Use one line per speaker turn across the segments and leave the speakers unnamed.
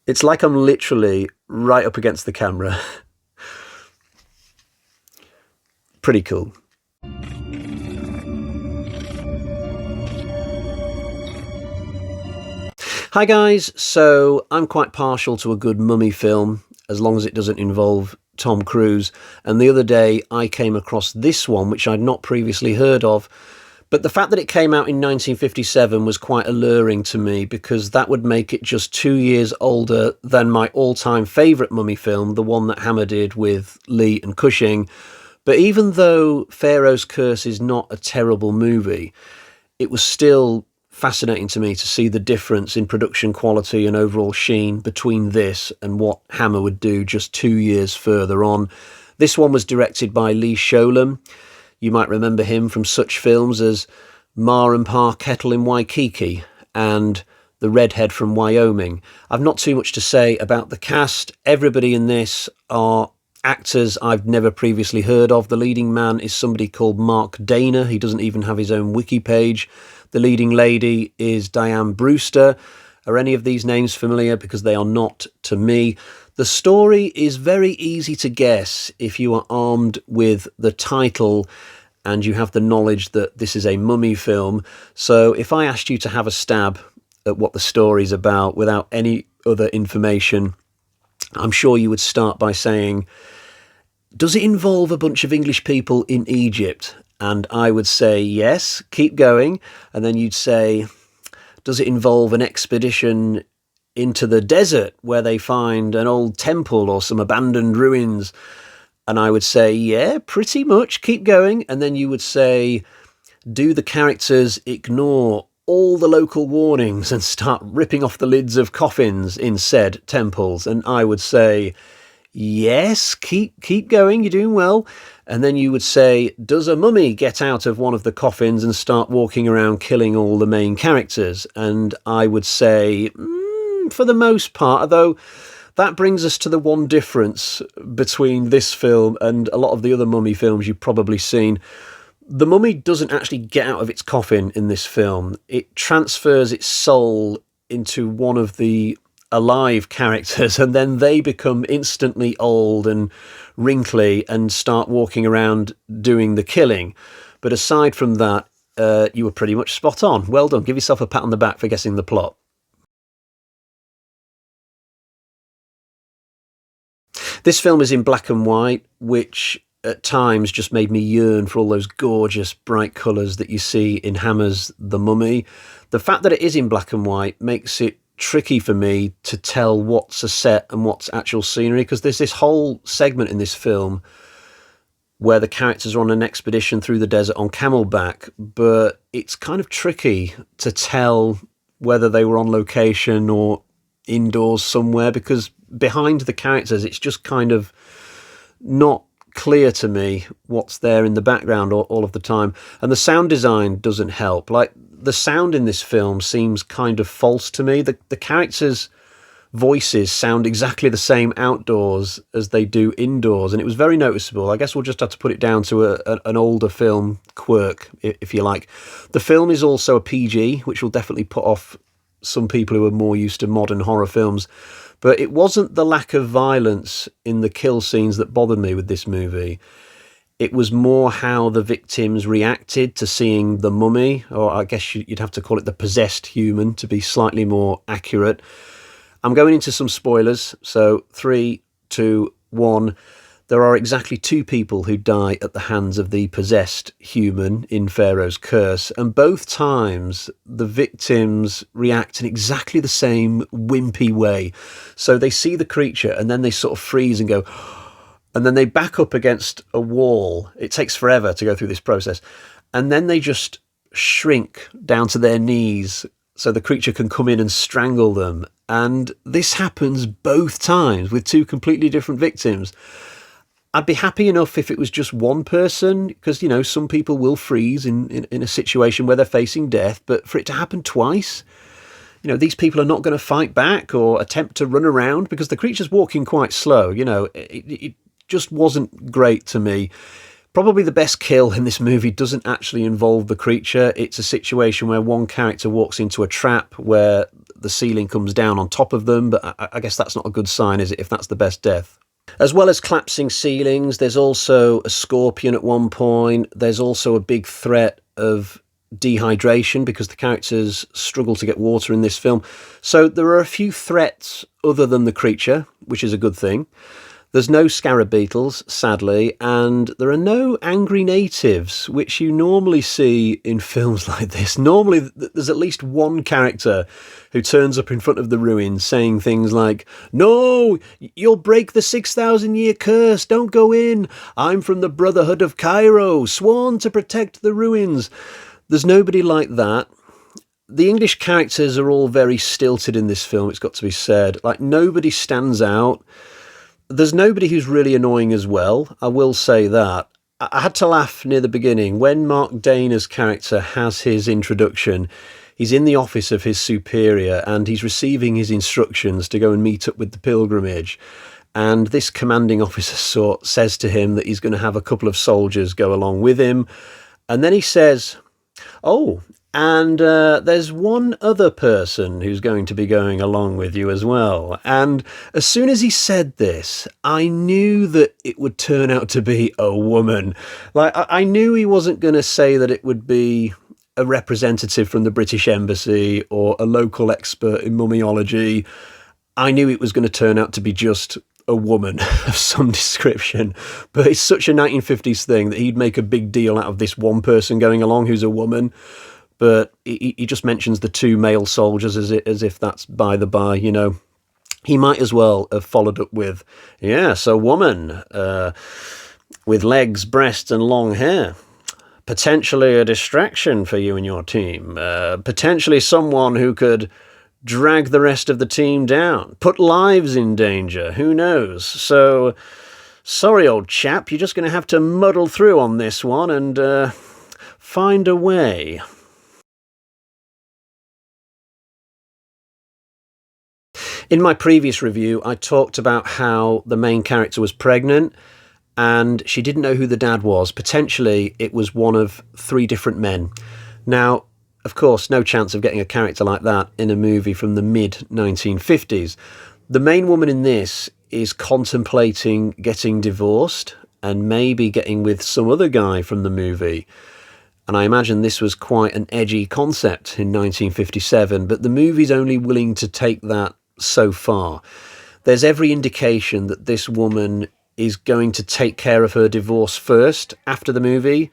It's like I'm literally right up against the camera. Pretty cool. Hi guys, so I'm quite partial to a good mummy film, as long as it doesn't involve Tom Cruise, and the other day I came across this one which I'd not previously heard of, but the fact that it came out in 1957 was quite alluring to me, because that would make it just 2 years older than my all-time favourite mummy film, the one that Hammer did with Lee and Cushing. But even though Pharaoh's Curse is not a terrible movie, it was still fascinating to me to see the difference in production quality and overall sheen between this and what Hammer would do just 2 years further on. This one was directed by Lee Sholem. You might remember him from such films as Ma and Pa Kettle in Waikiki and The Redhead from Wyoming. I've not too much to say about the cast. Everybody in this are actors I've never previously heard of. The leading man is somebody called Mark Dana. He doesn't even have his own wiki page. The leading lady is Diane Brewster. Are any of these names familiar? Because they are not to me. The story is very easy to guess if you are armed with the title and you have the knowledge that this is a mummy film. So if I asked you to have a stab at what the story's about without any other information, I'm sure you would start by saying, does it involve a bunch of English people in Egypt? And I would say, yes, keep going. And then you'd say, does it involve an expedition into the desert where they find an old temple or some abandoned ruins? And I would say, yeah, pretty much, keep going. And then you would say, do the characters ignore all the local warnings and start ripping off the lids of coffins in said temples? And I would say, yes, keep going, you're doing well. And then you would say, does a mummy get out of one of the coffins and start walking around killing all the main characters? And I would say, for the most part, although that brings us to the one difference between this film and a lot of the other mummy films you've probably seen. The mummy doesn't actually get out of its coffin in this film. It transfers its soul into one of the alive characters, and then they become instantly old and wrinkly and start walking around doing the killing. But aside from that, you were pretty much spot on. Well done. Give yourself a pat on the back for guessing the plot. This film is in black and white, which at times just made me yearn for all those gorgeous bright colours that you see in Hammer's The Mummy. The fact that it is in black and white makes it tricky for me to tell what's a set and what's actual scenery, because there's this whole segment in this film where the characters are on an expedition through the desert on camelback, but it's kind of tricky to tell whether they were on location or indoors somewhere, because behind the characters it's just kind of not clear to me what's there in the background all of the time. And the sound design doesn't help. Like, the sound in this film seems kind of false to me. The characters' voices sound exactly the same outdoors as they do indoors, and it was very noticeable. I guess we'll just have to put it down to an older film quirk, if you like. The film is also a PG, which will definitely put off some people who are more used to modern horror films. But it wasn't the lack of violence in the kill scenes that bothered me with this movie. It was more how the victims reacted to seeing the mummy, or I guess you'd have to call it the possessed human to be slightly more accurate. I'm going into some spoilers, so 3, 2, 1. There are exactly 2 people who die at the hands of the possessed human in Pharaoh's Curse, and both times the victims react in exactly the same wimpy way. So they see the creature and then they sort of freeze and go, and then they back up against a wall. It takes forever to go through this process. And then they just shrink down to their knees so the creature can come in and strangle them. And this happens both times with 2 completely different victims. I'd be happy enough if it was just one person, because, you know, some people will freeze in a situation where they're facing death, but for it to happen twice, you know, these people are not going to fight back or attempt to run around because the creature's walking quite slow. You know, it just wasn't great to me. Probably the best kill in this movie doesn't actually involve the creature. It's a situation where one character walks into a trap where the ceiling comes down on top of them, but I guess that's not a good sign, is it, if that's the best death? As well as collapsing ceilings, there's also a scorpion at one point. There's also a big threat of dehydration because the characters struggle to get water in this film. So there are a few threats other than the creature, which is a good thing. There's no scarab beetles, sadly, and there are no angry natives, which you normally see in films like this. Normally, there's at least one character who turns up in front of the ruins saying things like, "No, you'll break the 6,000-year curse, don't go in. I'm from the Brotherhood of Cairo, sworn to protect the ruins." There's nobody like that. The English characters are all very stilted in this film, it's got to be said. Like, nobody stands out. There's nobody who's really annoying as well, I will say that. I had to laugh near the beginning. When Mark Dana's character has his introduction, he's in the office of his superior and he's receiving his instructions to go and meet up with the pilgrimage. And this commanding officer says to him that he's going to have a couple of soldiers go along with him. And then he says, "Oh, and there's one other person who's going to be going along with you as well." And as soon as he said this, I knew that it would turn out to be a woman. Like, I knew he wasn't going to say that it would be a representative from the British Embassy or a local expert in mummiology. I knew it was going to turn out to be just a woman of some description. But it's such a 1950s thing that he'd make a big deal out of this one person going along who's a woman. But he just mentions the two male soldiers as if that's by the by, you know. He might as well have followed up with, "Yes, a woman with legs, breasts and long hair. Potentially a distraction for you and your team. Potentially someone who could drag the rest of the team down. Put lives in danger, who knows? So, sorry, old chap, you're just going to have to muddle through on this one and find a way." In my previous review, I talked about how the main character was pregnant and she didn't know who the dad was. Potentially, it was one of 3 different men. Now, of course, no chance of getting a character like that in a movie from the mid-1950s. The main woman in this is contemplating getting divorced and maybe getting with some other guy from the movie. And I imagine this was quite an edgy concept in 1957, but the movie's only willing to take that so far. There's every indication that this woman is going to take care of her divorce first after the movie,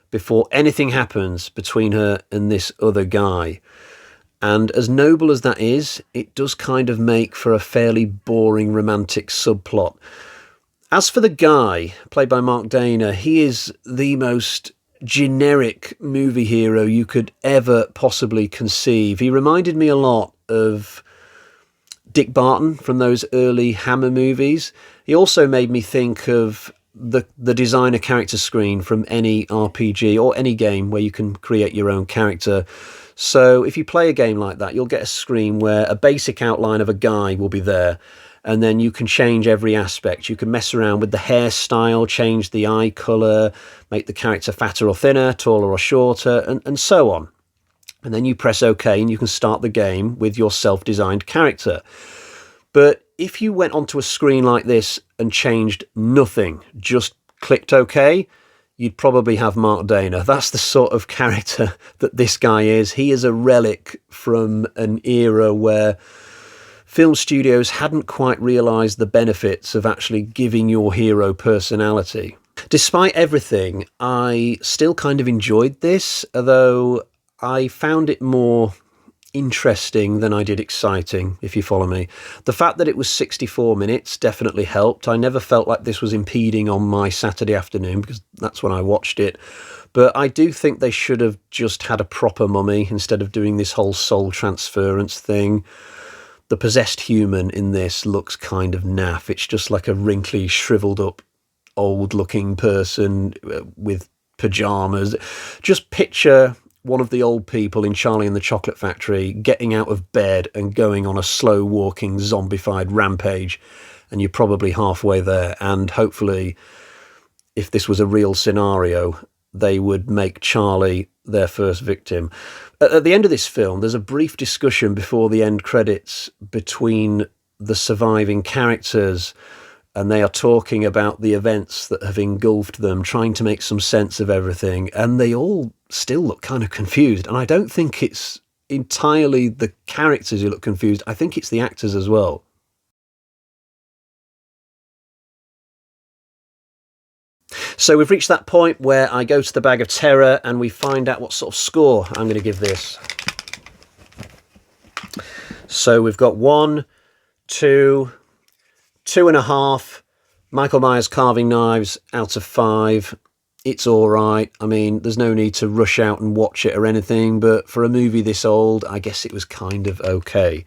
before anything happens between her and this other guy. And as noble as that is, it does kind of make for a fairly boring romantic subplot. As for the guy, played by Mark Dana, he is the most generic movie hero you could ever possibly conceive. He reminded me a lot of Dick Barton from those early Hammer movies. He also made me think of the designer character screen from any RPG or any game where you can create your own character. So if you play a game like that, you'll get a screen where a basic outline of a guy will be there, and then you can change every aspect. You can mess around with the hairstyle, change the eye colour, make the character fatter or thinner, taller or shorter, and so on. And then you press OK and you can start the game with your self-designed character. But if you went onto a screen like this and changed nothing, just clicked OK, you'd probably have Mark Dana. That's the sort of character that this guy is. He is a relic from an era where film studios hadn't quite realised the benefits of actually giving your hero personality. Despite everything, I still kind of enjoyed this, although I found it more interesting than I did exciting, if you follow me. The fact that it was 64 minutes definitely helped. I never felt like this was impeding on my Saturday afternoon, because that's when I watched it. But I do think they should have just had a proper mummy instead of doing this whole soul transference thing. The possessed human in this looks kind of naff. It's just like a wrinkly, shriveled up, old looking person with pajamas. Just picture one of the old people in Charlie and the Chocolate Factory getting out of bed and going on a slow walking zombified rampage, and you're probably halfway there. And hopefully, if this was a real scenario, they would make Charlie their first victim. At the end of this film, there's a brief discussion before the end credits between the surviving characters, and they are talking about the events that have engulfed them, trying to make some sense of everything, and they all still look kind of confused. And I don't think it's entirely the characters who look confused. I think it's the actors as well. So we've reached that point where I go to the bag of terror and we find out what sort of score I'm going to give this. So we've got 1, 2, 2.5. Michael Myers carving knives out of 5. It's all right. I mean, there's no need to rush out and watch it or anything, but for a movie this old, I guess it was kind of okay.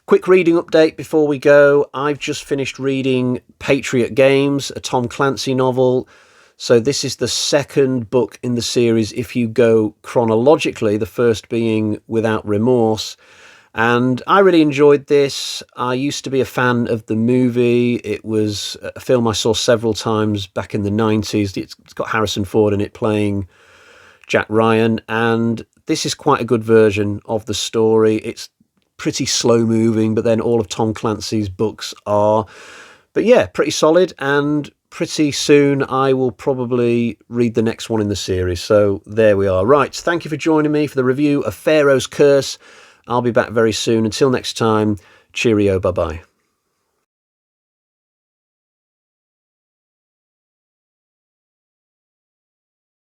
Quick reading update before we go. I've just finished reading Patriot Games, a Tom Clancy novel. So this is the second book in the series if you go chronologically, the first being Without Remorse. And I really enjoyed this. I used to be a fan of the movie. It was a film I saw several times back in the 90s. It's got Harrison Ford in it playing Jack Ryan. And this is quite a good version of the story. It's pretty slow moving, but then all of Tom Clancy's books are. But yeah, pretty solid. And pretty soon I will probably read the next one in the series. So there we are. Right. Thank you for joining me for the review of Pharaoh's Curse. I'll be back very soon. Until next time, cheerio, bye-bye.